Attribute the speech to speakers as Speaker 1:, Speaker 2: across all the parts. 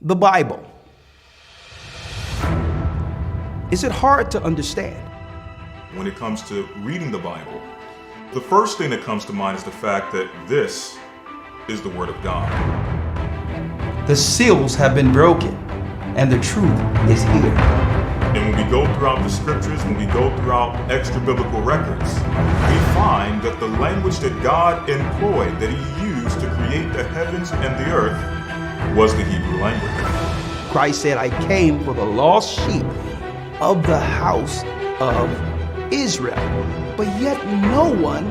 Speaker 1: the Bible. Is it hard to understand?
Speaker 2: When it comes to reading the Bible, the first thing that comes to mind is the fact that this is the Word of God.
Speaker 1: The seals have been broken, and the truth is here.
Speaker 2: And when we go throughout the scriptures, when we go throughout extra biblical records, we find that the language that God employed, that He used to create the heavens and the earth, was the Hebrew language.
Speaker 1: Christ said, I came for the lost sheep of the house of Israel. But yet no one,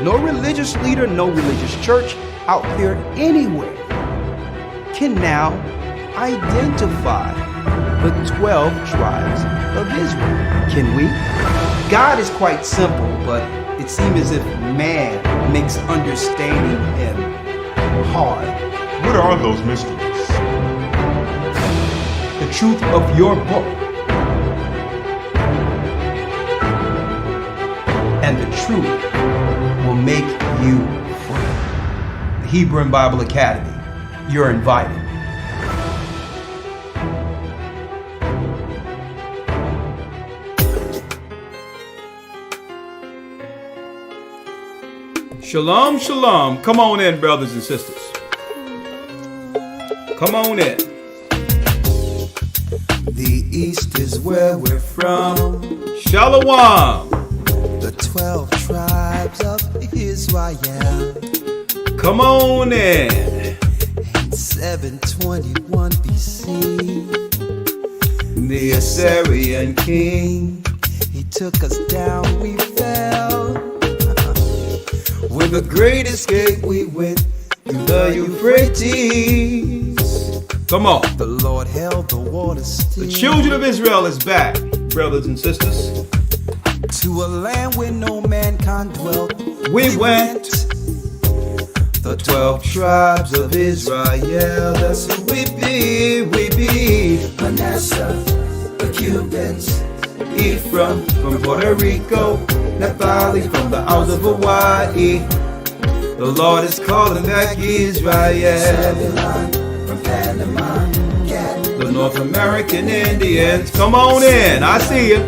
Speaker 1: no religious leader, no religious church out there anywhere can now identify the 12 tribes of Israel. Can we? God is quite simple, but it seems as if man makes understanding Him hard.
Speaker 2: What are those mysteries?
Speaker 1: The truth of your book and the truth will make you free. The Hebrew and Bible Academy, you're invited. Shalom, shalom. Come on in, brothers and sisters. Come on in.
Speaker 3: The East is where we're from.
Speaker 1: Shalom.
Speaker 3: The 12 tribes of Israel.
Speaker 1: Come on in.
Speaker 3: In 721 BC,
Speaker 1: The Assyrian king.
Speaker 3: he took us down, we fell.
Speaker 1: With a great escape, we went through the Euphrates. Come on.
Speaker 3: The Lord held the waters still.
Speaker 1: The children of Israel is back, brothers and sisters.
Speaker 3: To a land where no mankind dwelt.
Speaker 1: We went. The 12 tribes of Israel, that's who we be.
Speaker 3: Manasseh, the Cubans,
Speaker 1: Ephraim from Puerto Rico, Naphtali from the Isles of Hawaii. The Lord is calling back Israel.
Speaker 3: Zebulun from Panama, Gad,
Speaker 1: The North American Indians, come on in. I see you.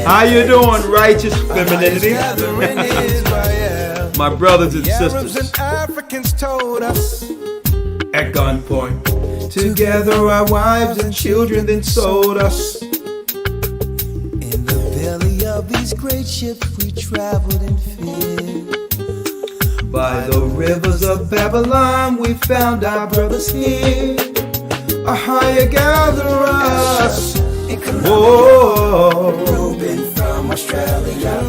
Speaker 1: How you doing, righteous femininity?
Speaker 3: gathering Israel.
Speaker 1: My brothers and
Speaker 3: Arabs
Speaker 1: sisters,
Speaker 3: and Africans told us,
Speaker 1: at gunpoint, together our wives and children then sold us.
Speaker 3: in the belly of these great ships we traveled in fear.
Speaker 1: By the rivers of Babylon we found our brothers here. A higher gather us.
Speaker 3: In Colombia,
Speaker 1: Whoa.
Speaker 3: Reuben from Australia,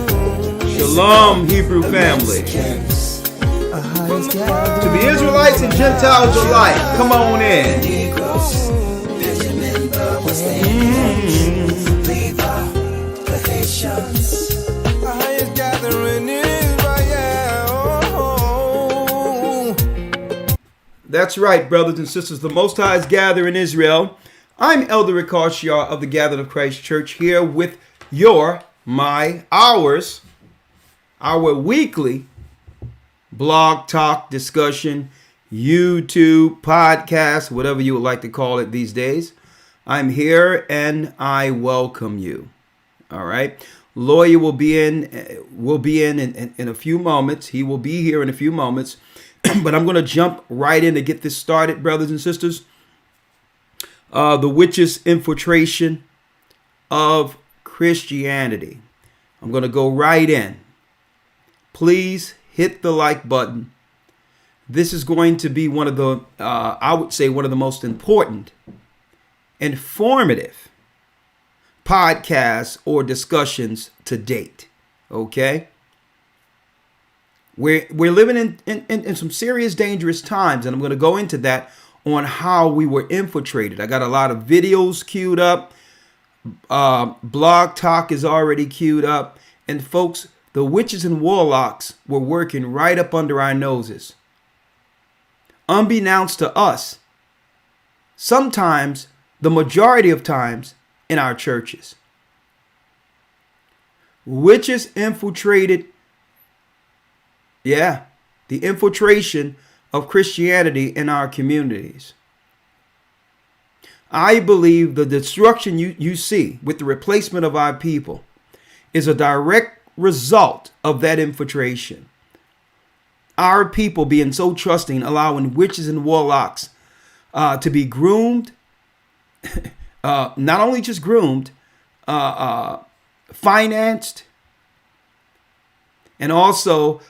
Speaker 1: Shalom, Hebrew family.
Speaker 3: Kings, a highest
Speaker 1: To
Speaker 3: gathering
Speaker 1: the Israelites and Gentiles alike, come on in.
Speaker 3: Negroes, Benjamin the West Indians, Levi, the Haitians, a highest gathering Israel.
Speaker 1: That's right, brothers and sisters. The Most High is gathering in Israel. I'm Elder Rawchaa of the Gathered of Christ Church here with our weekly blog talk discussion, YouTube, podcast, whatever you would like to call it these days. I'm here and I welcome you. All right. Lawya will be in a few moments. He will be here in a few moments. But I'm going to jump right in to get this started, brothers and sisters. The witches' infiltration of Christianity. I'm going to go right in. Please hit the like button. This is going to be one of the, I would say, one of the most important, informative podcasts or discussions to date. Okay? We're living in some serious, dangerous times, and I'm going to go into that on how we were infiltrated. I got a lot of videos queued up. Blog talk is already queued up. And folks, the witches and warlocks were working right up under our noses. Unbeknownst to us, sometimes, the majority of times, in our churches. Witches infiltrated, the infiltration of Christianity in our communities. I believe the destruction you see with the replacement of our people is a direct result of that infiltration. Our people being so trusting, allowing witches and warlocks to be groomed, not only just groomed, financed, and also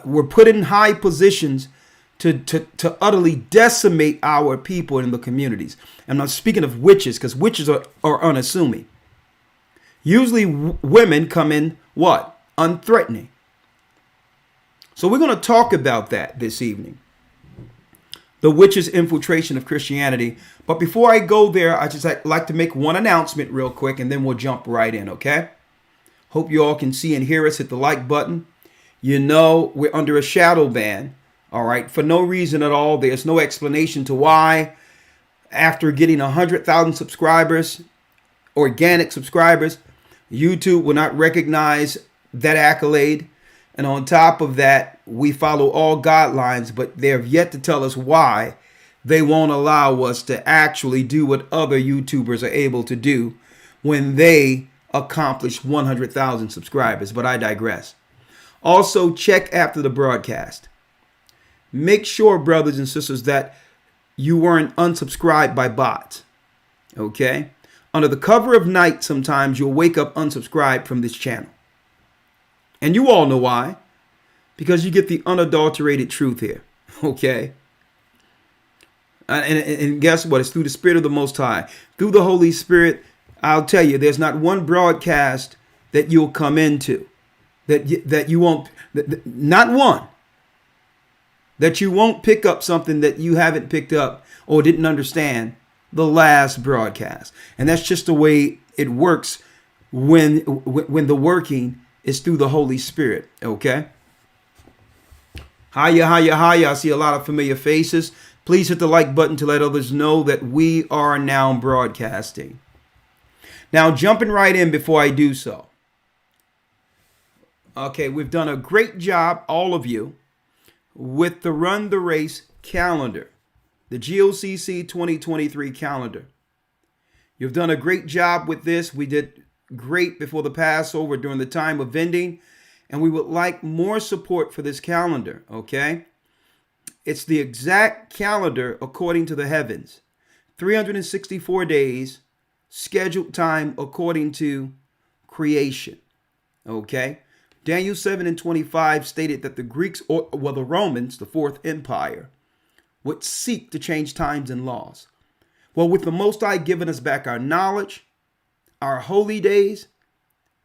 Speaker 1: were put in high positions to utterly decimate our people in the communities. I'm not speaking of witches, because witches are unassuming. Usually women come in what? Unthreatening. So we're going to talk about that this evening. The witches' infiltration of Christianity. But before I go there, I just like to make one announcement real quick, and then we'll jump right in, okay? Hope you all can see and hear us. Hit the like button. You know we're under a shadow ban, all right, for no reason at all. There's no explanation to why. After getting 100,000 subscribers, organic subscribers, YouTube will not recognize that accolade. And on top of that, we follow all guidelines, but they have yet to tell us why they won't allow us to actually do what other YouTubers are able to do when they accomplish 100,000 subscribers. But I digress. Also, check after the broadcast. Make sure, brothers and sisters, that you weren't unsubscribed by bots. Okay? Under the cover of night, sometimes you'll wake up unsubscribed from this channel. And you all know why. Because you get the unadulterated truth here. Okay? And guess what? It's through the Spirit of the Most High. Through the Holy Spirit, I'll tell you, there's not one broadcast that you'll come into that you won't, not one, that you won't pick up something that you haven't picked up or didn't understand the last broadcast. And that's just the way it works when the working is through the Holy Spirit. Okay? Hiya. I see a lot of familiar faces. Please hit the like button to let others know that we are now broadcasting. Now, jumping right in before I do so. Okay, we've done a great job, all of you, with the Run the Race calendar, the GOCC 2023 calendar. You've done a great job with this. We did great before the Passover during the time of vending, and we would like more support for this calendar, okay? It's the exact calendar according to the heavens. 364 days, scheduled time according to creation, okay? Daniel 7:25 stated that the Greeks, or the Romans, the Fourth Empire, would seek to change times and laws. Well, with the Most High giving us back our knowledge, our holy days,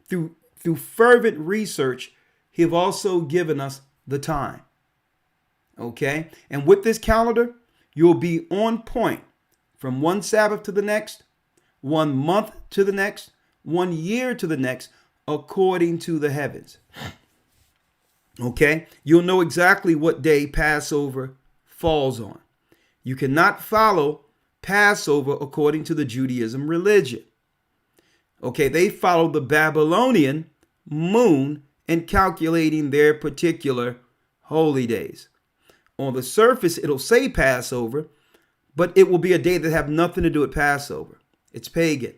Speaker 1: through fervent research, He have also given us the time. Okay? And with this calendar, you'll be on point from one Sabbath to the next, 1 month to the next, 1 year to the next, according to the heavens. Okay? You'll know exactly what day Passover falls on. You cannot follow Passover according to the Judaism religion. Okay, they follow the Babylonian moon in calculating their particular holy days. On the surface, it'll say Passover, but it will be a day that have nothing to do with Passover. It's pagan.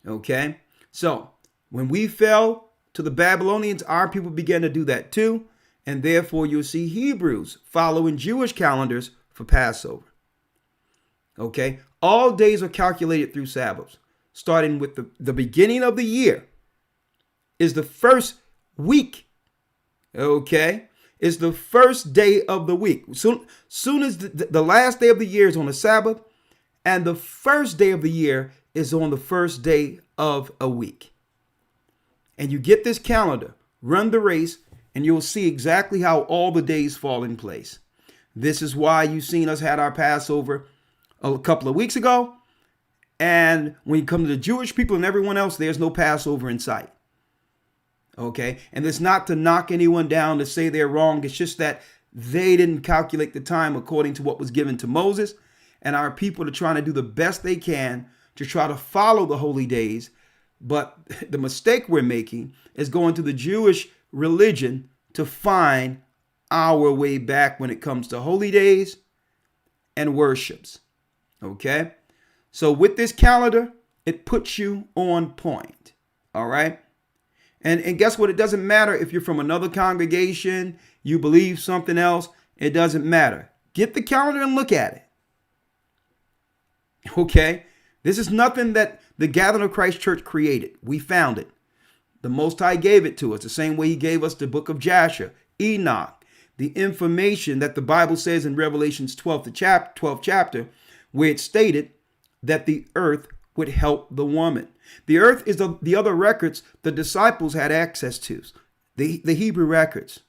Speaker 1: Okay, so when we fell to the Babylonians, our people began to do that too. And therefore, you'll see Hebrews following Jewish calendars for Passover. Okay, all days are calculated through Sabbaths. Starting with the beginning of the year is the first week. Okay, is the first day of the week. Soon as the last day of the year is on a Sabbath, and the first day of the year is on the first day of a week. And you get this calendar, run the race, and you'll see exactly how all the days fall in place. This is why you've seen us had our Passover a couple of weeks ago. And when you come to the Jewish people and everyone else, there's no Passover in sight. Okay? And it's not to knock anyone down, to say they're wrong. It's just that they didn't calculate the time according to what was given to Moses. And our people are trying to do the best they can to try to follow the holy days. But the mistake we're making is going to the Jewish religion to find our way back when it comes to holy days and worships. Okay? So with this calendar, it puts you on point. All right. And guess what? It doesn't matter if you're from another congregation, you believe something else. It doesn't matter. Get the calendar and look at it. Okay. This is nothing that the Gathering of Christ Church created. We found it. The Most High gave it to us the same way he gave us the book of Joshua, Enoch, the information that the Bible says in Revelation's 12th chapter, where it stated that the earth would help the woman. The earth is the other records the disciples had access to, the Hebrew records.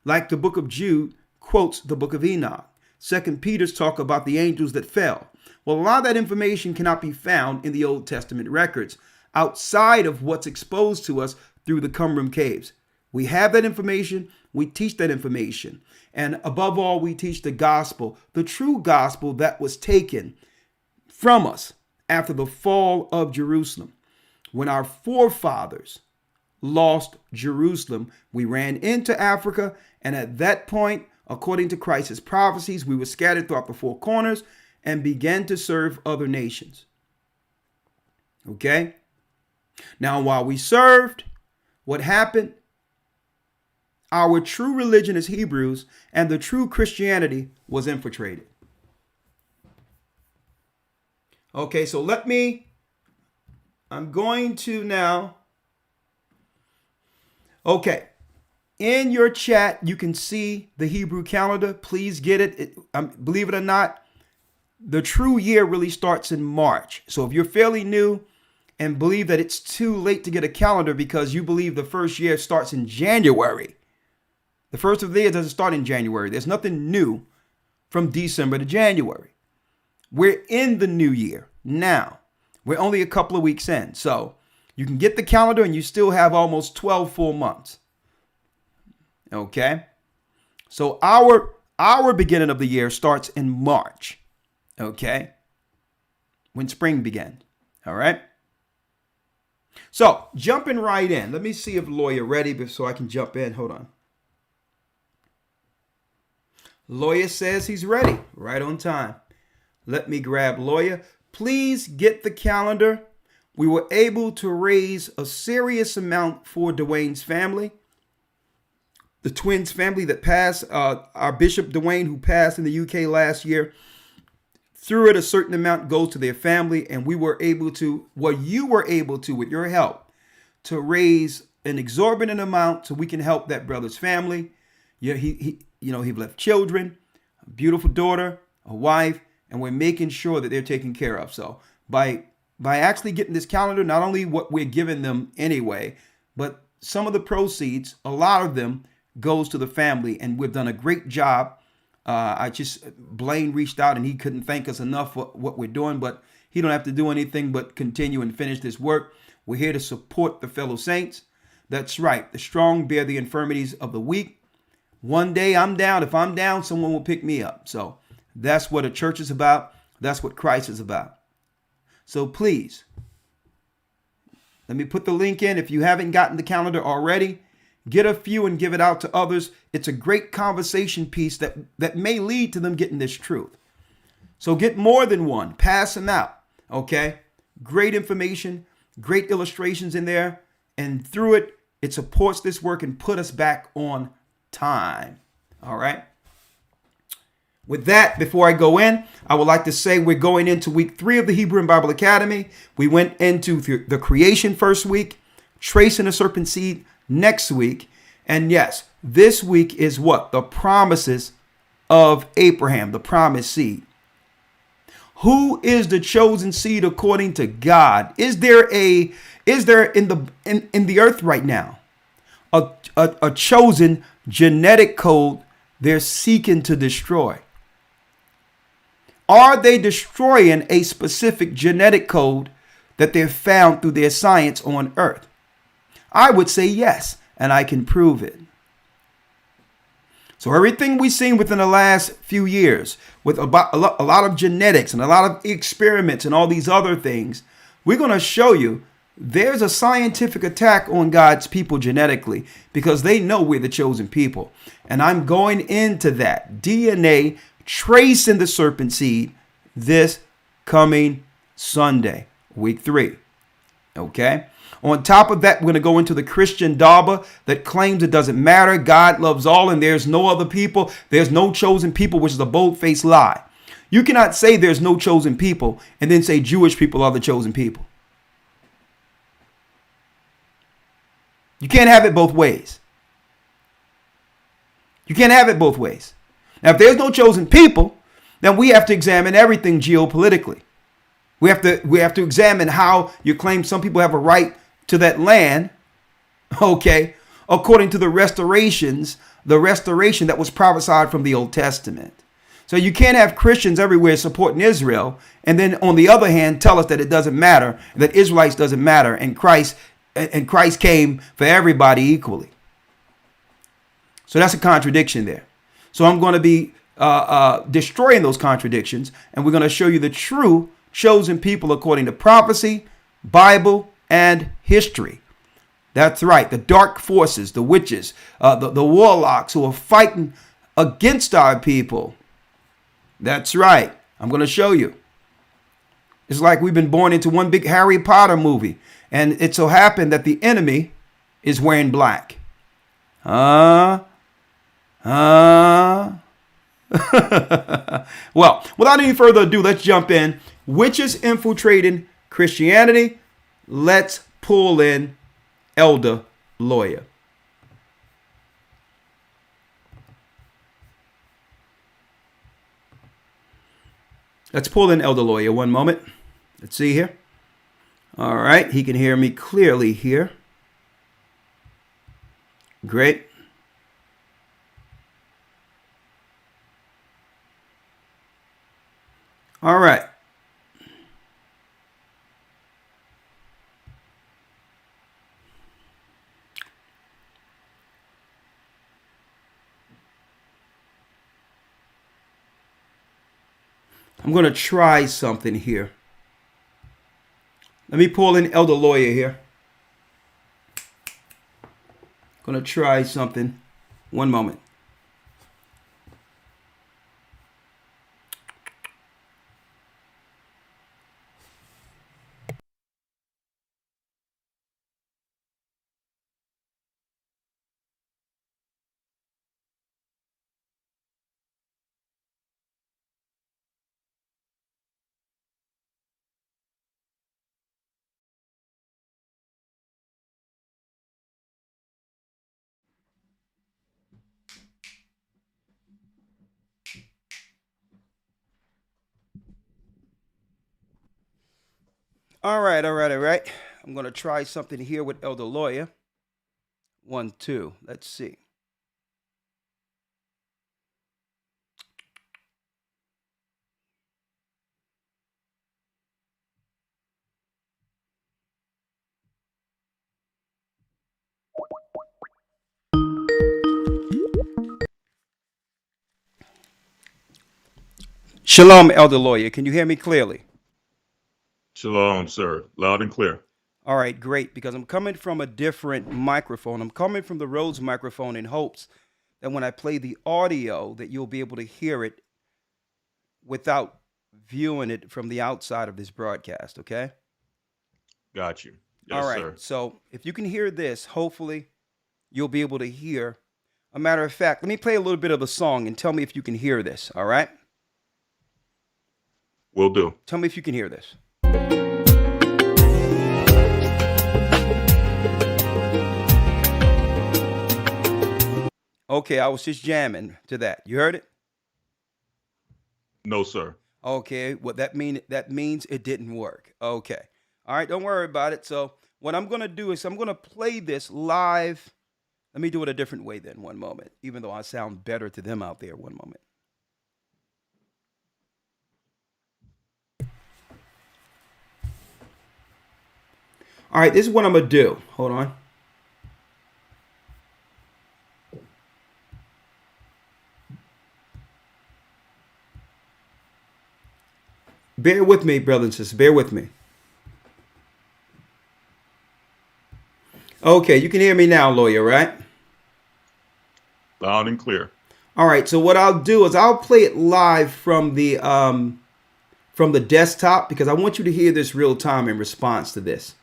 Speaker 1: Like the book of Jude quotes the book of Enoch. 2 Peter's talk about the angels that fell. Well, a lot of that information cannot be found in the Old Testament records outside of what's exposed to us through the Qumran caves. We have that information. We teach that information. And above all, we teach the gospel, the true gospel that was taken from us after the fall of Jerusalem. When our forefathers lost Jerusalem, we ran into Africa. And at that point, according to Christ's prophecies, we were scattered throughout the four corners and began to serve other nations. Okay? Now, while we served, what happened? Our true religion as Hebrews and the true Christianity was infiltrated. Okay, so I'm going to now. Okay, in your chat, you can see the Hebrew calendar. Please get it. Believe it or not, the true year really starts in March. So if you're fairly new and believe that it's too late to get a calendar because you believe the first year starts in January, the first of the year doesn't start in January. There's nothing new from December to January. We're in the new year now. We're only a couple of weeks in. So you can get the calendar and you still have almost 12 full months. Okay. So our beginning of the year starts in March. Okay. When spring began. All right. So jumping right in. Let me see if Lawya ready so I can jump in. Hold on. Lawya says he's ready. Right on time. Let me grab Lawya. Please get the calendar. We were able to raise a serious amount for Dwayne's family. The twins family that passed, our Bishop Dwayne, who passed in the UK last year, through it a certain amount goes to their family. And we were able to, you were able to, with your help, to raise an exorbitant amount so we can help that brother's family. Yeah, he left children, a beautiful daughter, a wife, and we're making sure that they're taken care of. So by actually getting this calendar, not only what we're giving them anyway, but some of the proceeds, a lot of them goes to the family, and we've done a great job. Blaine reached out and he couldn't thank us enough for what we're doing, but he don't have to do anything but continue and finish this work. We're here to support the fellow saints. That's right. The strong bear the infirmities of the weak. One day I'm down. If I'm down, someone will pick me up. So that's what a church is about. That's what Christ is about. So please, let me put the link in. If you haven't gotten the calendar already, get a few and give it out to others. It's a great conversation piece that may lead to them getting this truth. So get more than one. Pass them out. Okay? Great information, great illustrations in there. And through it, it supports this work and put us back on time. All right? With that, before I go in, I would like to say we're going into week 3 of the Hebrew and Bible Academy. We went into the creation first week, tracing the serpent seed next week. And yes, this week is what? The promises of Abraham, the promised seed. Who is the chosen seed according to God? Is there in the earth right now a chosen genetic code they're seeking to destroy? Are they destroying a specific genetic code that they've found through their science on earth? I would say yes, and I can prove it. So everything we've seen within the last few years with a lot of genetics and a lot of experiments and all these other things, we're going to show you there's a scientific attack on God's people genetically because they know we're the chosen people. And I'm going into that DNA tracing the serpent seed this coming Sunday, week 3. Okay? On top of that, we're going to go into the Christian dogma that claims it doesn't matter. God loves all and there's no other people. There's no chosen people, which is a bold-faced lie. You cannot say there's no chosen people and then say Jewish people are the chosen people. You can't have it both ways. You can't have it both ways. Now, if there's no chosen people, then we have to examine everything geopolitically. We have to examine how you claim some people have a right to that land, okay, according to the restoration that was prophesied from the Old Testament. So you can't have Christians everywhere supporting Israel, and then on the other hand tell us that it doesn't matter, that Israelites doesn't matter, and Christ came for everybody equally. So that's a contradiction there. So I'm going to be destroying those contradictions, and we're going to show you the true chosen people according to prophecy, Bible, and history. That's right. The dark forces, the witches, the warlocks who are fighting against our people. That's right. I'm going to show you. It's like we've been born into one big Harry Potter movie, and it so happened that the enemy is wearing black. Well, without any further ado, let's jump in. Witches infiltrating Christianity. Let's pull in Elder Lawya. Let's pull in Elder Lawya. One moment. Let's see here. All right. He can hear me clearly here. Great. All right. I'm going to try something here. Let me pull in Elder Lawya here. Going to try something. One moment. All right. I'm going to try something here with Elder Lawya. 1, 2. Let's see. Shalom, Elder Lawya. Can you hear me clearly?
Speaker 2: Shalom, sir. Loud and clear.
Speaker 1: All right, great, because I'm coming from a different microphone. I'm coming from the Rhodes microphone in hopes that when I play the audio that you'll be able to hear it without viewing it from the outside of this broadcast, okay?
Speaker 2: Got you. Yes,
Speaker 1: all right,
Speaker 2: sir.
Speaker 1: So if you can hear this, hopefully you'll be able to hear. A matter of fact, let me play a little bit of a song and tell me if you can hear this, all right?
Speaker 2: Will do.
Speaker 1: Tell me if you can hear this. Okay, I was just jamming to that. You heard it?
Speaker 2: No, sir.
Speaker 1: Okay, what that means it didn't work. Okay. All right, don't worry about it. So what I'm going to do is I'm going to play this live. Let me do it a different way then, one moment, even though I sound better to them out there. One moment. All right, this is what I'm going to do. Hold on. Bear with me, brothers and sisters. Bear with me. Okay, you can hear me now, Lawya, right?
Speaker 2: Loud and clear.
Speaker 1: All right, so what I'll do is I'll play it live from the from the desktop because I want you to hear this real time in response to this.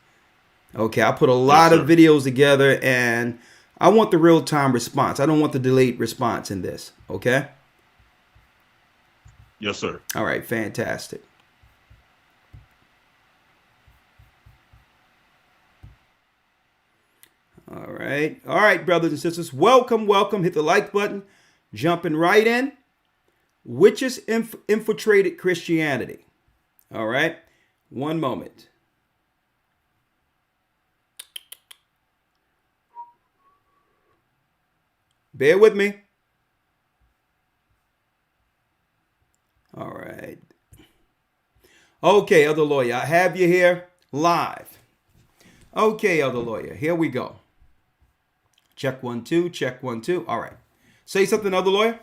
Speaker 1: Okay, I put a lot of videos together and I want the real time response. I don't want the delayed response in this. Okay?
Speaker 2: Yes, sir.
Speaker 1: All right, fantastic. All right, brothers and sisters. Welcome. Hit the like button. Jumping right in. Witches infiltrated Christianity. All right. One moment. Bear with me. All right. Okay, Elder Lawya, I have you here live. Okay, Elder Lawya, here we go. Check 1 2, check 1 2. All right. Say something, Elder Lawya.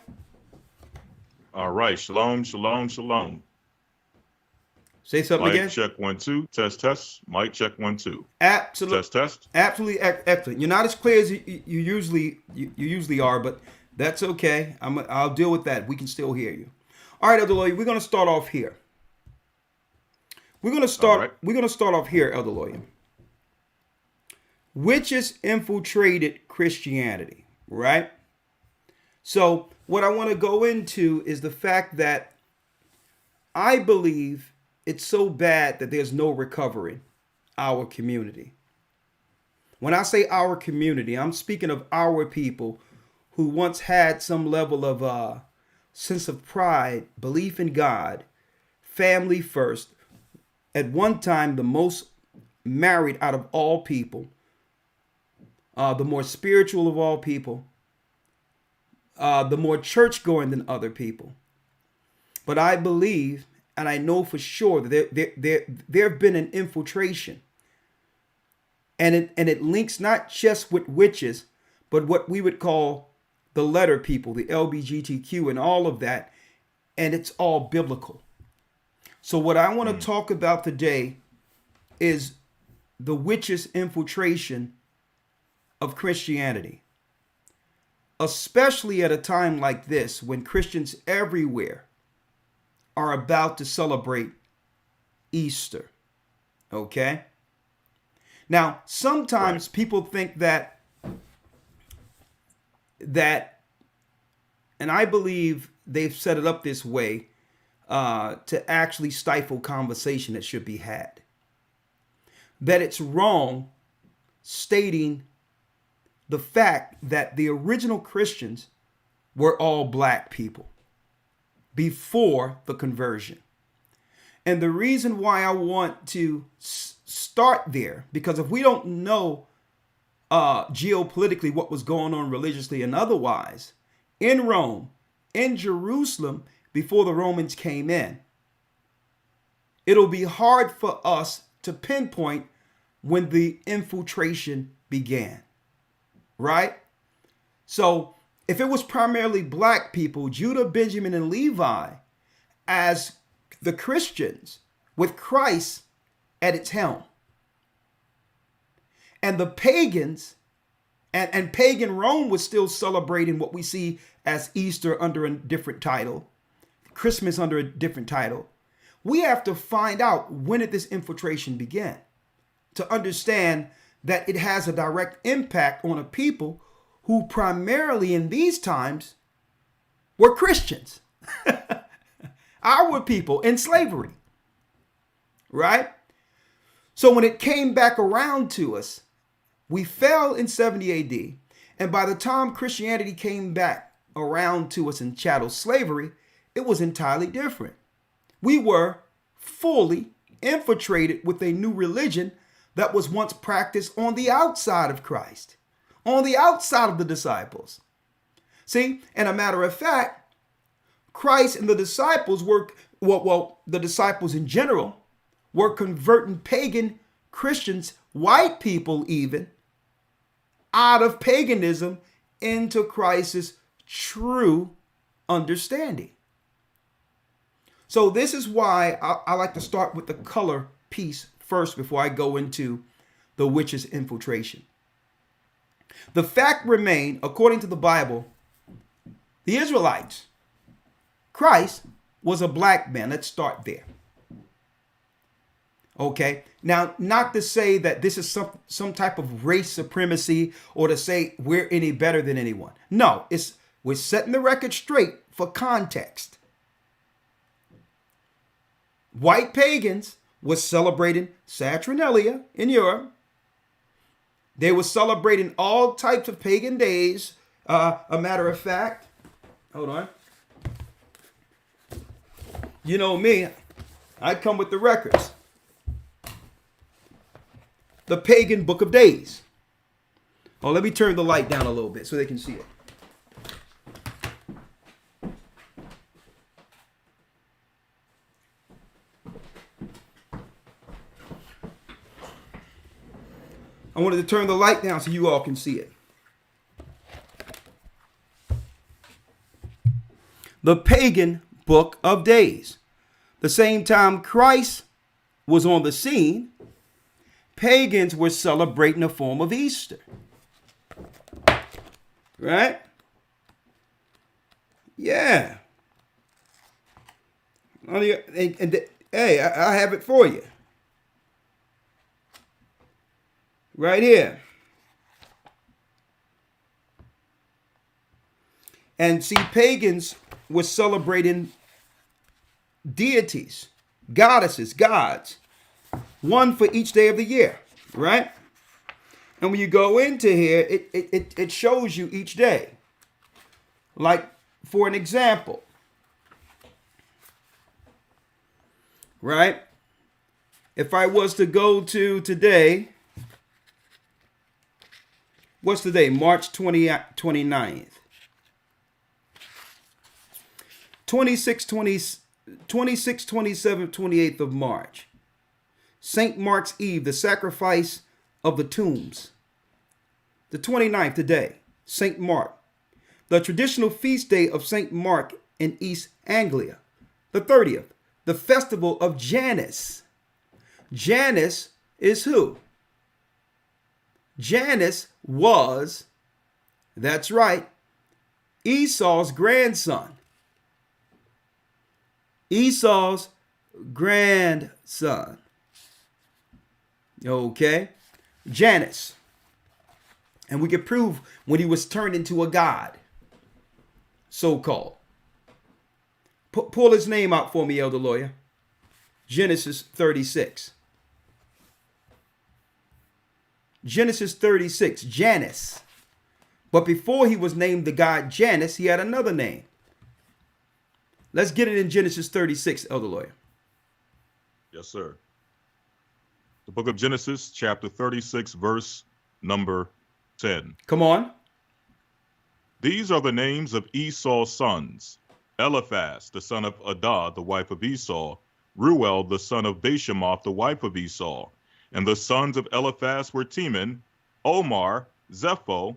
Speaker 2: All right. Shalom.
Speaker 1: Say something
Speaker 2: Mic
Speaker 1: again.
Speaker 2: Check 1 2. Test. Mic check 1 2.
Speaker 1: Absolutely.
Speaker 2: Test.
Speaker 1: Absolutely excellent. You're not as clear as you usually are, but that's okay. I'll deal with that. We can still hear you. All right, Elder Lawya, we're going to start off here. We're going to start off here, Elder Lawya. Witches infiltrated Christianity, right? So what I want to go into is the fact that I believe it's so bad that there's no recovering our community. When I say our community, I'm speaking of our people who once had some level of sense of pride, belief in God, family first, at one time the most married out of all people, the more spiritual of all people, the more church going than other people. But I believe, and I know for sure that there have been an infiltration, and it links not just with witches, but what we would call the letter people, the LGBTQ and all of that, and it's all biblical. So what I want to talk about today is the witches' infiltration of Christianity, especially at a time like this when Christians everywhere are about to celebrate Easter. Okay? Now, sometimes people think that, and I believe they've set it up this way to actually stifle conversation that should be had. That it's wrong stating the fact that the original Christians were all black people before the conversion. And the reason why I want to start there, because if we don't know geopolitically what was going on religiously and otherwise in Rome, in Jerusalem, before the Romans came in, it'll be hard for us to pinpoint when the infiltration began, right? So if it was primarily black people, Judah, Benjamin, and Levi, as the Christians with Christ at its helm, and the pagans and pagan Rome was still celebrating what we see as Easter under a different title, Christmas under a different title, we have to find out when did this infiltration begin to understand that it has a direct impact on a people who primarily in these times were Christians. Our people in slavery, right? So when it came back around to us, we fell in 70 AD. And by the time Christianity came back around to us in chattel slavery, it was entirely different. We were fully infiltrated with a new religion that was once practiced on the outside of Christ, on the outside of the disciples. See, and a matter of fact, Christ and the disciples were, the disciples in general were converting pagan Christians, white people even, out of paganism into Christ's true understanding. So this is why I like to start with the color piece first before I go into the witches' infiltration. The fact remained, according to the Bible, the Israelites, Christ was a black man. Let's start there. Okay. Now, not to say that this is some type of race supremacy or to say we're any better than anyone. No, we're setting the record straight for context. White pagans were celebrating Saturnalia in Europe. They were celebrating all types of pagan days. A matter of fact, hold on. You know me, I come with the records. The pagan book of days. Oh, let me turn the light down a little bit so they can see it. I wanted to turn the light down so you all can see it. The pagan book of days. The same time Christ was on the scene, pagans were celebrating a form of Easter. Right? Yeah. Hey, I have it for you. Right here. And see, pagans were celebrating deities, goddesses, gods, one for each day of the year, right? And when you go into here, it shows you each day. Like, for an example, right? If I was to go to today, what's today? March 29th. 26, 27, 28th of March. St. Mark's Eve, the sacrifice of the tombs. The 29th today, St. Mark. The traditional feast day of St. Mark in East Anglia. The 30th, the festival of Janus. Janus is who? Janus was, that's right, Esau's grandson. Esau's grandson. Okay? Janus. And we can prove when he was turned into a god. So-called. Pull his name out for me, Elder Lawya. Genesis 36. Genesis 36. Janus. But before he was named the god Janus, he had another name. Let's get it in Genesis 36, Elder Lawya.
Speaker 2: Yes, sir. The book of Genesis, chapter 36, verse number 10.
Speaker 1: Come on.
Speaker 2: These are the names of Esau's sons: Eliphaz, the son of Adah, the wife of Esau; Reuel, the son of Bashemoth, the wife of Esau. And the sons of Eliphaz were Teman, Omar, Zepho,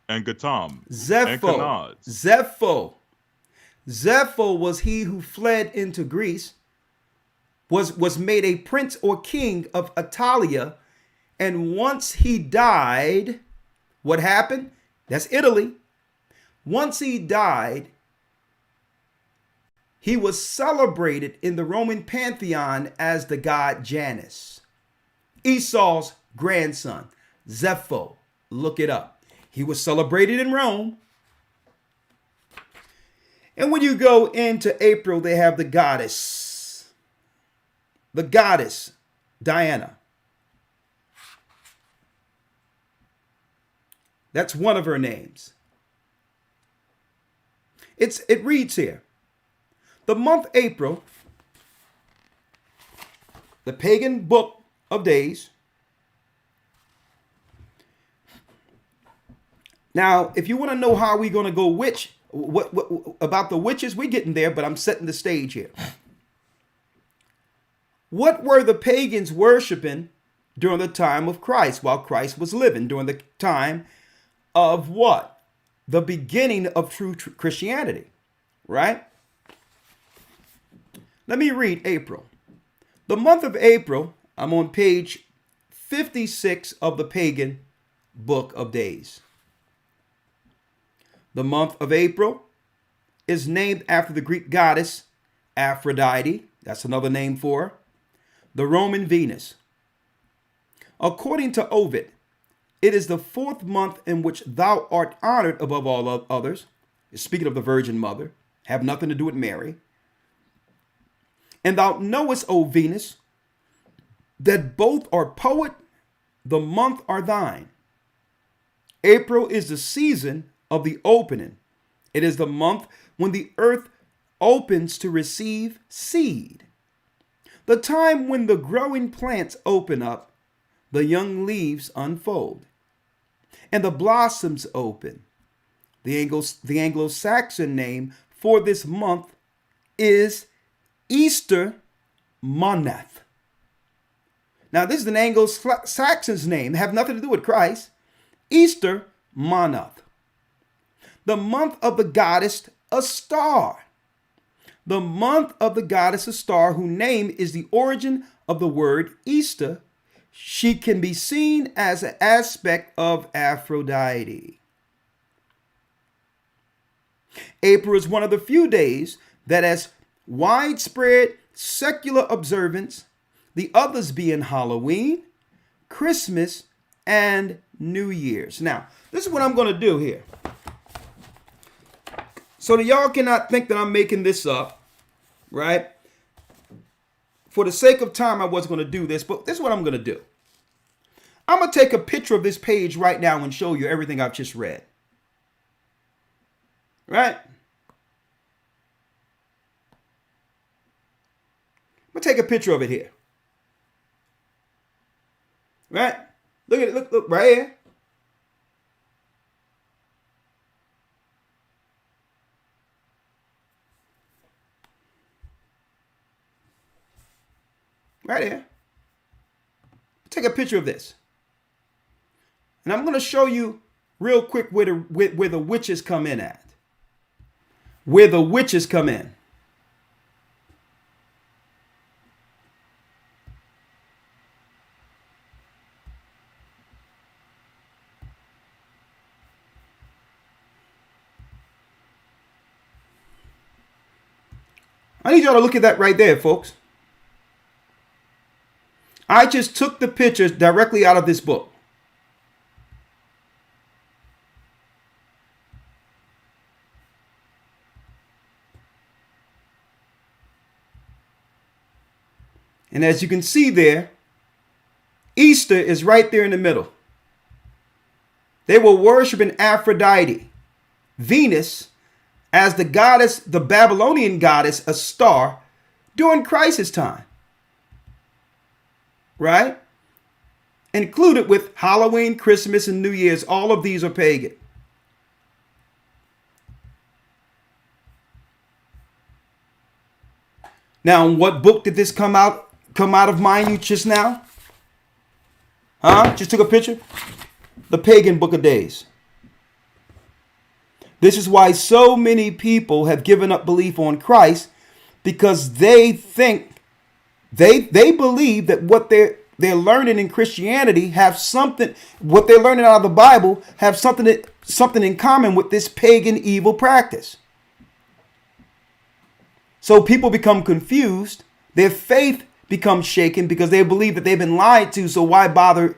Speaker 2: and Gatam, and Kenaz.
Speaker 1: Zepho was he who fled into Greece, was made a prince or king of Italia, and once he died, what happened? That's Italy. Once he died, he was celebrated in the Roman pantheon as the god Janus. Esau's grandson, Zepho. Look it up. He was celebrated in Rome. And when you go into April, they have the goddess Diana. That's one of her names. It reads here, the month April, the pagan book of days. Now, if you want to know how we're going to go what about the witches, we're getting there, but I'm setting the stage here. What were the pagans worshiping during the time of Christ, while Christ was living, during the time of what? The beginning of true Christianity, right? Let me read April. The month of April, I'm on page 56 of the pagan book of days. The month of April is named after the Greek goddess Aphrodite. That's another name for her. the Roman Venus. According to Ovid, it is the 4th month in which thou art honored above all others. Speaking of the Virgin Mother, have nothing to do with Mary. And thou knowest, O Venus, that both are poet, the month are thine. April is the season of the opening. It is the month when the earth opens to receive seed. The time when the growing plants open up, the young leaves unfold, and the blossoms open. The Anglo-Saxon name for this month is Easter Moneth. Now, this is an Anglo-Saxon's name, have nothing to do with Christ. Easter Moneth. The month of the goddess, a star. The month of the goddess, a star, whose name is the origin of the word Easter. She can be seen as an aspect of Aphrodite. April is one of the few days that has widespread secular observance, the others being Halloween, Christmas, and New Year's. Now, this is what I'm going to do here. So that y'all cannot think that I'm making this up, right? For the sake of time, I was going to do this, but this is what I'm going to do. I'm going to take a picture of this page right now and show you everything I've just read. Right? I'm going to take a picture of it here. Right? Look at it. Look right here. Right here. Take a picture of this. And I'm going to show you real quick where the witches come in at. Where the witches come in. I need y'all to look at that right there, folks. I just took the pictures directly out of this book. And as you can see there, Easter is right there in the middle. They were worshiping Aphrodite, Venus, as the goddess, the Babylonian goddess, a star, during crisis time. Right? Included with Halloween, Christmas, and New Year's. All of these are pagan. Now, in what book did this come out of mind you just now? Huh? Just took a picture? The Pagan Book of Days. This is why so many people have given up belief on Christ, because they think, they believe that what they're learning in Christianity have something, what they're learning out of the Bible have something in common with this pagan evil practice. So people become confused. Their faith becomes shaken because they believe that they've been lied to. So why bother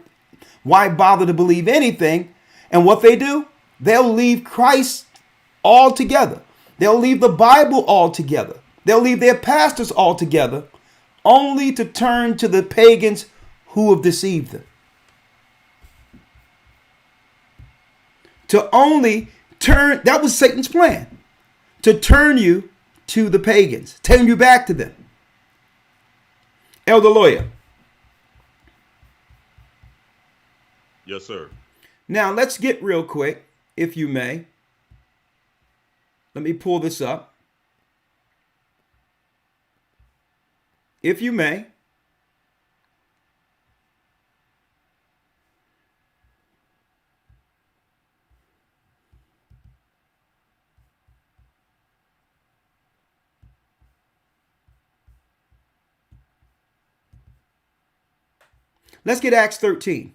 Speaker 1: to believe anything? And what they do, they'll leave Christ altogether. They'll leave the Bible altogether. They'll leave their pastors altogether, only to turn to the pagans who have deceived them. To only turn, that was Satan's plan, to turn you to the pagans, turn you back to them. Elder Lawya.
Speaker 2: Yes, sir.
Speaker 1: Now let's get real quick, if you may. Let me pull this up. If you may. Let's get Acts 13.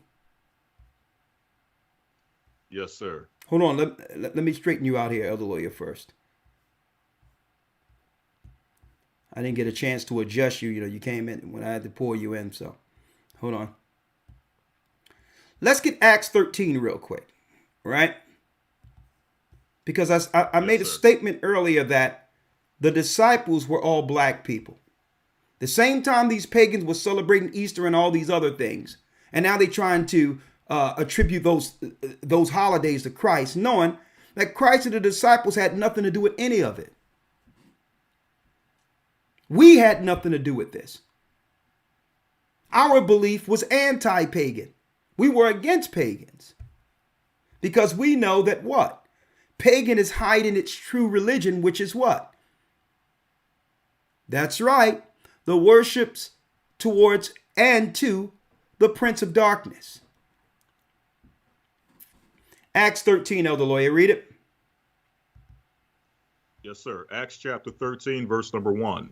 Speaker 2: Yes, sir.
Speaker 1: Hold on. Let me straighten you out here, Elder Lawya, first. I didn't get a chance to adjust you. You came in when I had to pull you in. So hold on. Let's get Acts 13 real quick, right? Because I made a statement earlier that the disciples were all black people. The same time these pagans were celebrating Easter and all these other things, and now they're trying to attribute those holidays to Christ, knowing that Christ and the disciples had nothing to do with any of it. We had nothing to do with this. Our belief was anti-pagan. We were against pagans because we know that what? Pagan is hiding its true religion, which is what? That's right. The worships towards and to the prince of darkness. Acts 13, Elder Lawya, read it.
Speaker 2: Yes, sir. Acts chapter 13, verse number 1.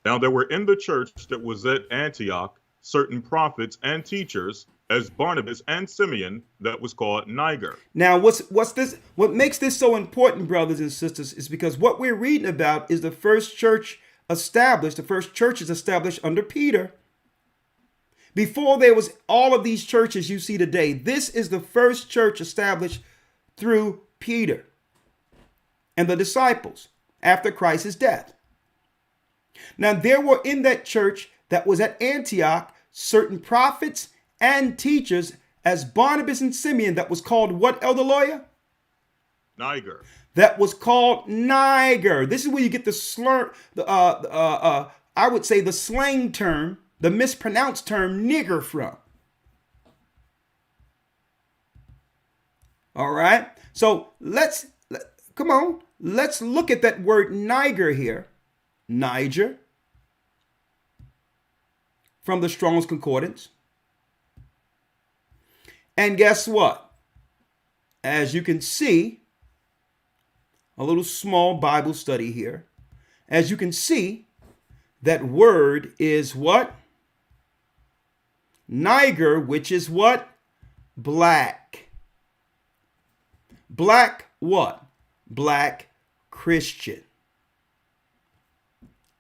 Speaker 2: Now there were in the church that was at Antioch certain prophets and teachers, as Barnabas and Simeon, that was called Niger.
Speaker 1: Now, what's this? What makes this so important, brothers and sisters, is because what we're reading about is the first church established. The first church is established under Peter. Before there was all of these churches you see today, this is the first church established through Peter and the disciples after Christ's death. Now, there were in that church that was at Antioch certain prophets and teachers, as Barnabas and Simeon, that was called what, Elder Lawya?
Speaker 2: Niger.
Speaker 1: That was called Niger. This is where you get the slur, I would say the slang term, the mispronounced term nigger from. All right. So let's look at that word Niger here. Niger. From the Strong's Concordance. And guess what? As you can see, a little small Bible study here. As you can see, that word is what? Niger, which is what? Black. Black what? Black Christian.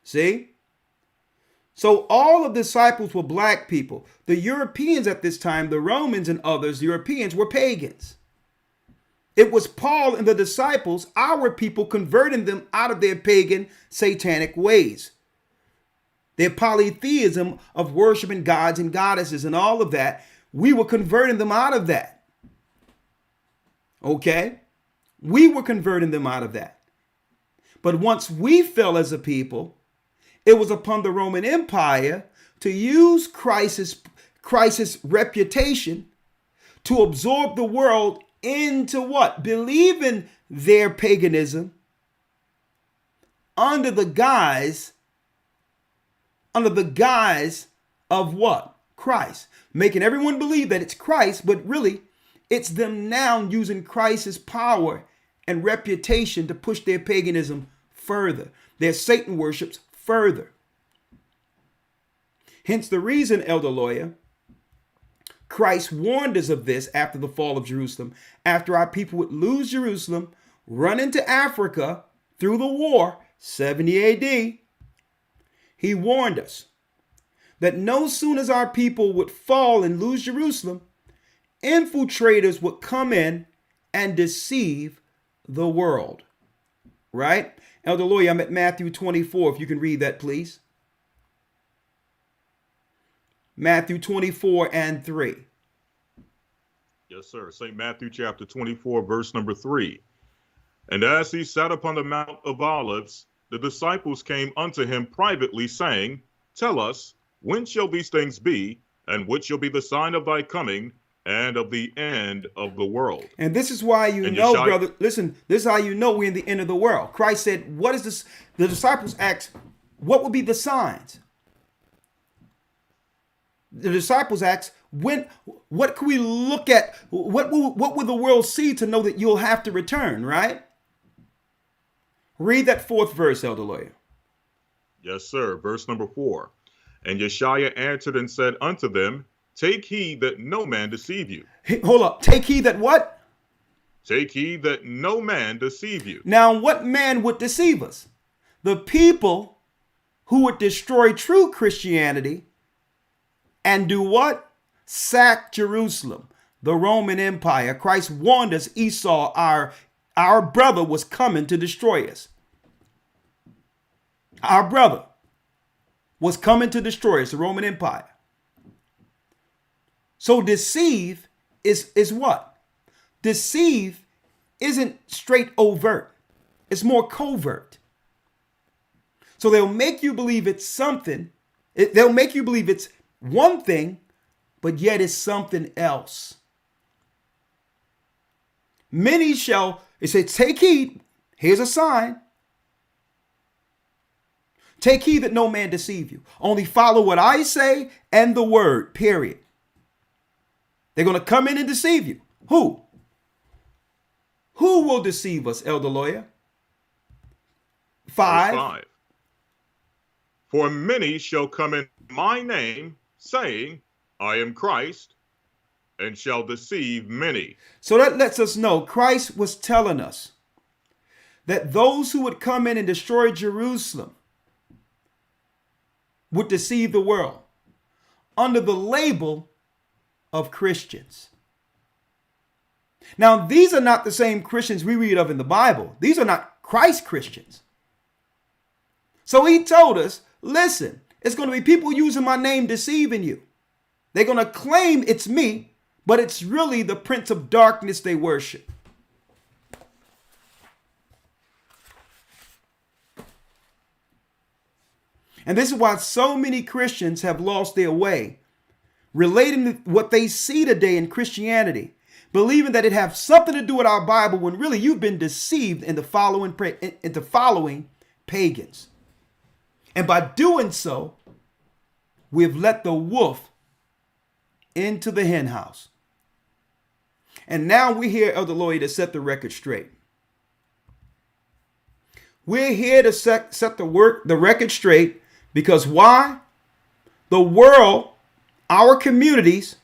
Speaker 1: See? So all of the disciples were black people. The Europeans at this time, the Romans and others, the Europeans were pagans. It was Paul and the disciples, our people, converting them out of their pagan, satanic ways. Their polytheism of worshiping gods and goddesses and all of that, we were converting them out of that. Okay? We were converting them out of that. But once we fell as a people, it was upon the Roman Empire to use Christ's reputation to absorb the world into what? Believing their paganism under the guise of what? Christ. Making everyone believe that it's Christ, but really it's them now using Christ's power and reputation to push their paganism further, their Satan worships further. Hence the reason, Elder Lawya, Christ warned us of this after the fall of Jerusalem, after our people would lose Jerusalem, run into Africa through the war, 70 AD. He warned us that no soon as our people would fall and lose Jerusalem, infiltrators would come in and deceive the world. Right? Elder Lawya, I'm at Matthew 24, if you can read that, please. Matthew 24 and 3.
Speaker 2: Yes, sir. St. Matthew chapter 24, verse number 3. And as he sat upon the Mount of Olives, the disciples came unto him privately, saying, Tell us, when shall these things be, and what shall be the sign of thy coming, and of the end of the world?
Speaker 1: And this is why brother, listen, this is how you know we're in the end of the world. Christ said, what is this? The disciples asked, what will be the signs? The disciples asked, what can we look at? What will the world see to know that you'll have to return, right? Read that fourth verse, Elder Lawya.
Speaker 2: Yes, sir. Verse number 4. And Yeshua answered and said unto them, Take heed that no man deceive you.
Speaker 1: Hold up. Take heed that what?
Speaker 2: Take heed that no man deceive you.
Speaker 1: Now, what man would deceive us? The people who would destroy true Christianity and do what? Sack Jerusalem, the Roman Empire. Christ warned us Esau, our brother, was coming to destroy us. Our brother was coming to destroy us, the Roman Empire. So deceive is what? Deceive isn't straight overt. It's more covert. So they'll make you believe it's something. They'll make you believe it's one thing, but yet it's something else. Many shall, it says, take heed. Here's a sign. Take heed that no man deceive you. Only follow what I say and the word, period. They're going to come in and deceive you. Who? Who will deceive us, Elder Lawya? 5.
Speaker 2: Verse 5. For many shall come in my name, saying, I am Christ, and shall deceive many.
Speaker 1: So that lets us know Christ was telling us that those who would come in and destroy Jerusalem would deceive the world under the label of Christians. Now, these are not the same Christians we read of in the Bible. These are not Christ Christians. So he told us, listen, it's going to be people using my name deceiving you. They're going to claim it's me, but it's really the prince of darkness they worship. And this is why so many Christians have lost their way, relating to what they see today in Christianity, believing that it has something to do with our Bible, when really you've been deceived into following pagans. And by doing so, we've let the wolf into the hen house. And now we're here, Elder Lawya, to set the record straight. We're here to set the record straight because why? The world, our communities,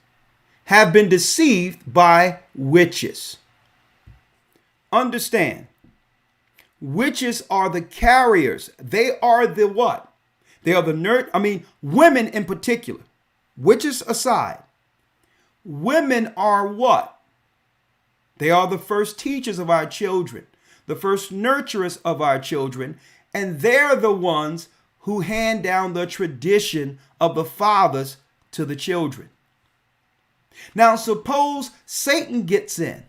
Speaker 1: have been deceived by witches. Understand, witches are the carriers. They are the what? They are the women in particular. Witches aside, women are what? They are the first teachers of our children, the first nurturers of our children, and they're the ones who hand down the tradition of the fathers to the children. Now, suppose Satan gets in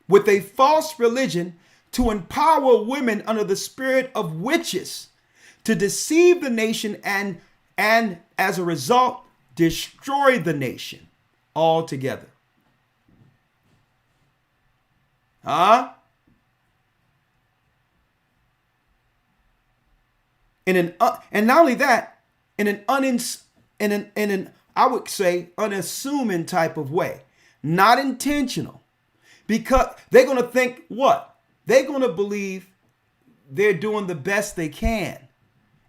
Speaker 1: with a false religion to empower women under the spirit of witches to deceive the nation and as a result, destroy the nation altogether. And not only that, in an I would say unassuming type of way, not intentional, because they're going to think what? They're going to believe they're doing the best they can.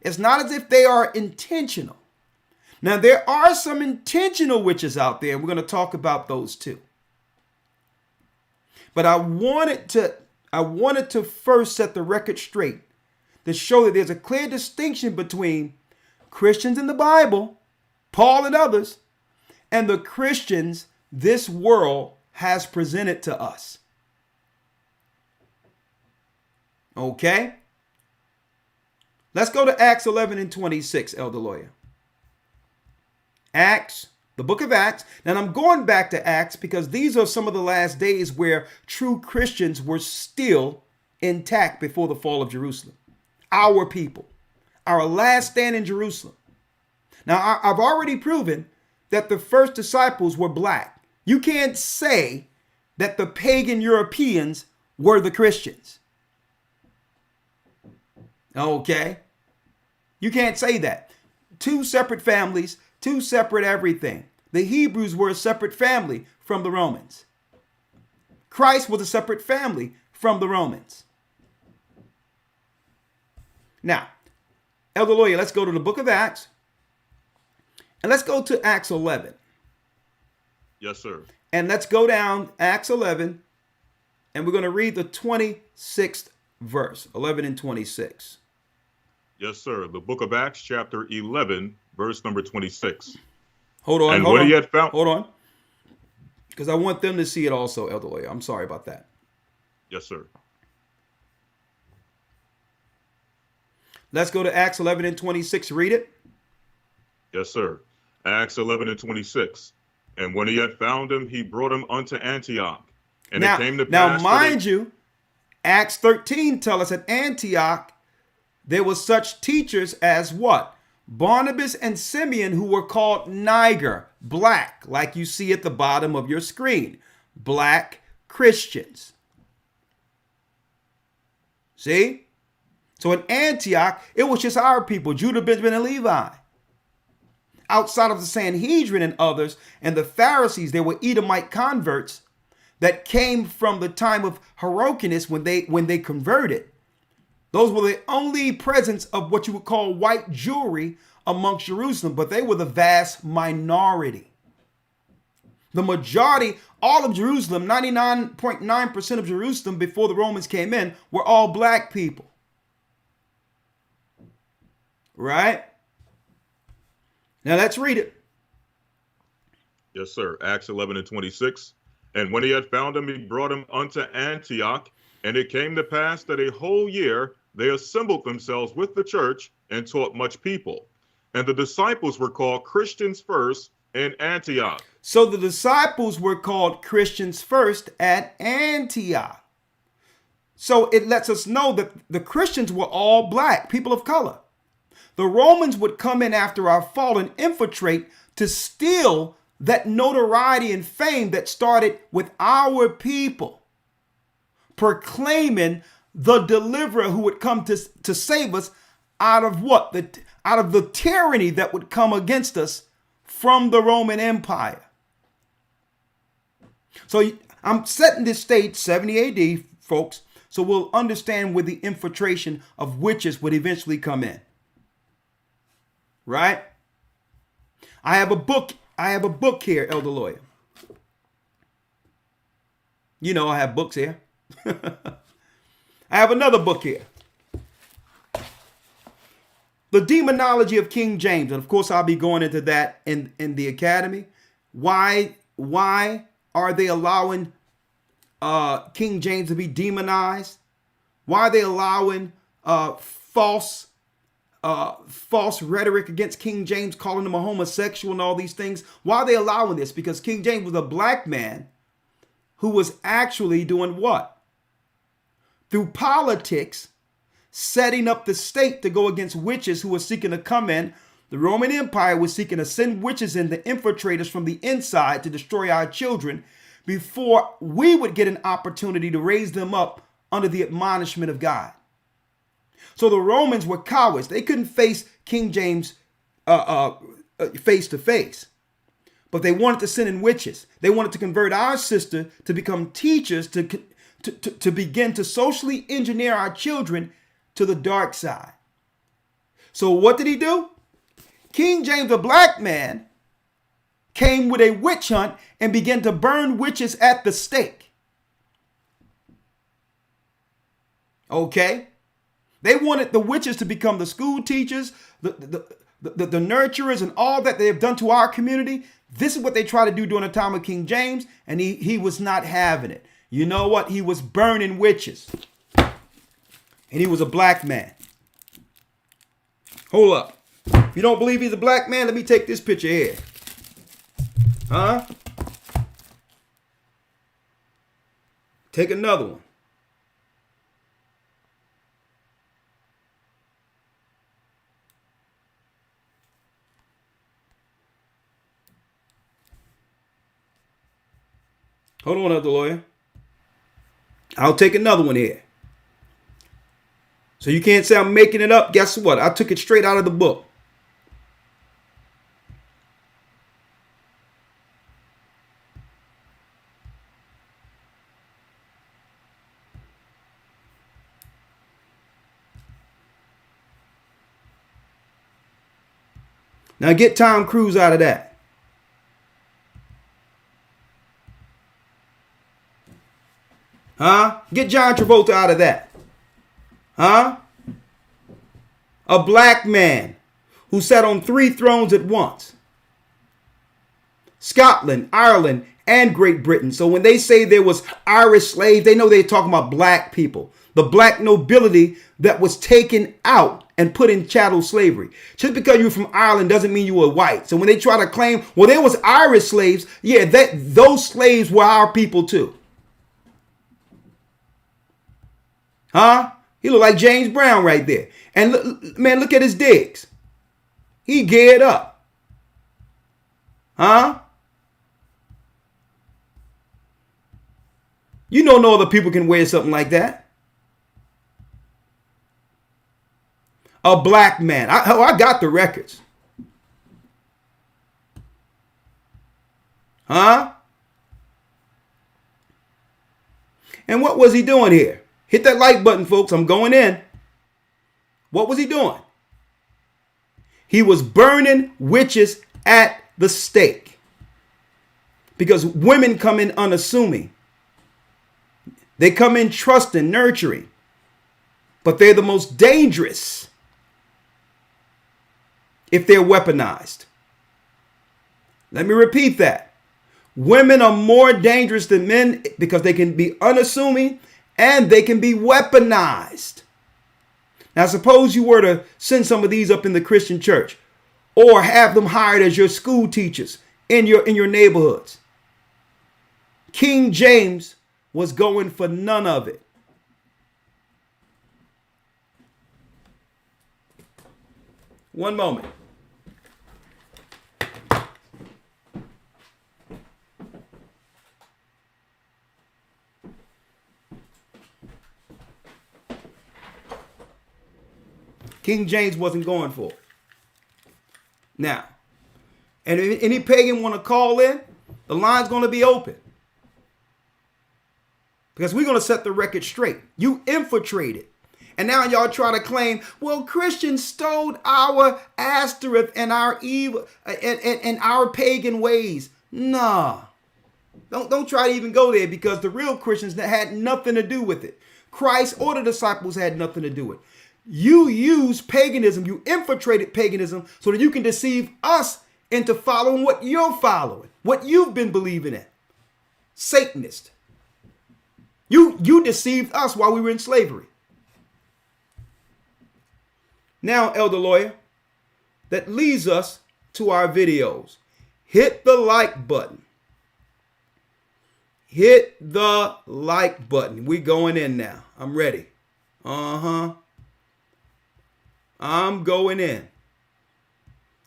Speaker 1: It's not as if they are intentional. Now, there are some intentional witches out there, and we're going to talk about those too. But I wanted to first set the record straight to show that there's a clear distinction between Christians in the Bible, Paul and others, and the Christians this world has presented to us. Okay? Let's go to Acts 11 and 26, Elder Lawya. Acts, the book of Acts. Now, I'm going back to Acts because these are some of the last days where true Christians were still intact before the fall of Jerusalem. Our people, our last stand in Jerusalem. Now, I've already proven that the first disciples were black. You can't say that the pagan Europeans were the Christians. Okay? You can't say that. Two separate families, two separate everything. The Hebrews were a separate family from the Romans. Christ was a separate family from the Romans. Now, Elder Lawya, let's go to the book of Acts. And let's go to Acts 11.
Speaker 2: Yes, sir.
Speaker 1: And let's go down Acts 11. And we're going to read the 26th verse, 11 and 26.
Speaker 2: Yes, sir. The book of Acts, chapter 11, verse number 26.
Speaker 1: Hold on.
Speaker 2: And
Speaker 1: hold
Speaker 2: when
Speaker 1: on.
Speaker 2: he had found...
Speaker 1: Hold on. Because I want them to see it also, Elder Lawya. I'm sorry about that.
Speaker 2: Yes, sir.
Speaker 1: Let's go to Acts 11 and 26. Read it.
Speaker 2: Yes, sir. Acts 11 and 26. And when he had found him, he brought him unto Antioch. And
Speaker 1: now,
Speaker 2: it came to
Speaker 1: now
Speaker 2: pass
Speaker 1: mind you, Acts 13 tells us at Antioch, there were such teachers as what? Barnabas and Simeon, who were called Niger, black, like you see at the bottom of your screen. Black Christians. See? So in Antioch, it was just our people, Judah, Benjamin, and Levi. Outside of the Sanhedrin and others, and the Pharisees, there were Edomite converts that came from the time of Hyrcanus when they converted. Those were the only presence of what you would call white Jewry amongst Jerusalem, but they were the vast minority. The majority, all of Jerusalem, 99.9% of Jerusalem before the Romans came in, were all black people. Right? Now let's read it.
Speaker 2: Yes, sir. Acts 11 and 26. And when he had found him, he brought him unto Antioch. And it came to pass that a whole year they assembled themselves with the church and taught much people. And the disciples were called Christians first in Antioch.
Speaker 1: So the disciples were called Christians first at Antioch. So it lets us know that the Christians were all black, people of color. The Romans would come in after our fall and infiltrate to steal that notoriety and fame that started with our people, proclaiming the deliverer who would come to save us out of what? Out of the tyranny that would come against us from the Roman Empire. So I'm setting this stage 70 AD, folks, so we'll understand where the infiltration of witches would eventually come in. Right? I have a book here, Elder Lawya. You know I have books here. I have another book here. The Demonology of King James. And of course, I'll be going into that in the academy. Why are they allowing King James to be demonized? Why are they allowing false rhetoric against King James, calling him a homosexual and all these things? Why are they allowing this? Because King James was a black man who was actually doing what? Through politics, setting up the state to go against witches who were seeking to come in. The Roman Empire was seeking to send witches in, the infiltrators from the inside to destroy our children before we would get an opportunity to raise them up under the admonishment of God. So the Romans were cowards. They couldn't face King James face to face. But they wanted to send in witches. They wanted to convert our sister to become teachers, to begin to socially engineer our children to the dark side. So what did he do? King James, a black man, came with a witch hunt and began to burn witches at the stake. Okay? They wanted the witches to become the school teachers, the nurturers, and all that they have done to our community. This is what they tried to do during the time of King James, and he was not having it. You know what? He was burning witches. And he was a black man. Hold up. If you don't believe he's a black man, let me take this picture here. Huh? Take another one. Hold on, Elder Lawya. I'll take another one here. So you can't say I'm making it up. Guess what? I took it straight out of the book. Now get Tom Cruise out of that. Huh? Get John Travolta out of that. Huh? A black man who sat on 3 thrones at once. Scotland, Ireland, and Great Britain. So when they say there was Irish slaves, they know they're talking about black people. The black nobility that was taken out and put in chattel slavery. Just because you're from Ireland doesn't mean you were white. So when they try to claim, well, there was Irish slaves, yeah, those slaves were our people too. Huh? He look like James Brown right there. And look at his digs. He geared up. Huh? You know no other people can wear something like that. A black man. I got the records. Huh? And what was he doing here? Hit that like button, folks. I'm going in. What was he doing? He was burning witches at the stake. Because women come in unassuming. They come in trusting, nurturing. But they're the most dangerous if they're weaponized. Let me repeat that. Women are more dangerous than men because they can be unassuming and they can be weaponized. Now, suppose you were to send some of these up in the Christian church or have them hired as your school teachers in your neighborhoods. King James was going for none of it. One moment. King James wasn't going for it. Now, and if any pagan want to call in, the line's going to be open. Because we're going to set the record straight. You infiltrated. And now y'all try to claim, well, Christians stole our asterisk and our evil and our pagan ways. Nah. Don't try to even go there because the real Christians had nothing to do with it. Christ or the disciples had nothing to do with it. You use paganism, you infiltrated paganism so that you can deceive us into following what you're following, what you've been believing in. Satanist. You deceived us while we were in slavery. Now, Elder Lawya, that leads us to our videos. Hit the like button. Hit the like button. We going in now. I'm ready. I'm going in.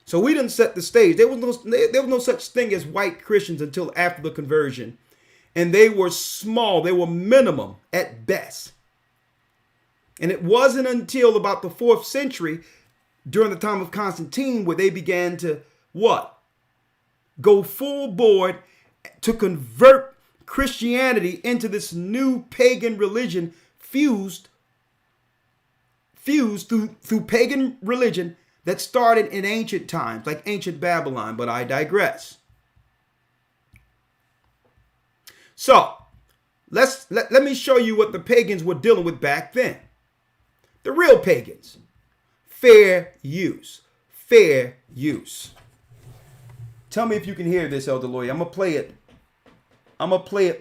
Speaker 1: So we didn't set the stage. There was no such thing as white Christians until after the conversion. And they were small. They were minimum at best. And it wasn't until about the 4th century, during the time of Constantine, where they began to what? Go full board to convert Christianity into this new pagan religion fused through pagan religion that started in ancient times, like ancient Babylon, but I digress. So, let me show you what the pagans were dealing with back then. The real pagans. Fair use. Fair use. Tell me if you can hear this, Elder Lawya. I'm going to play it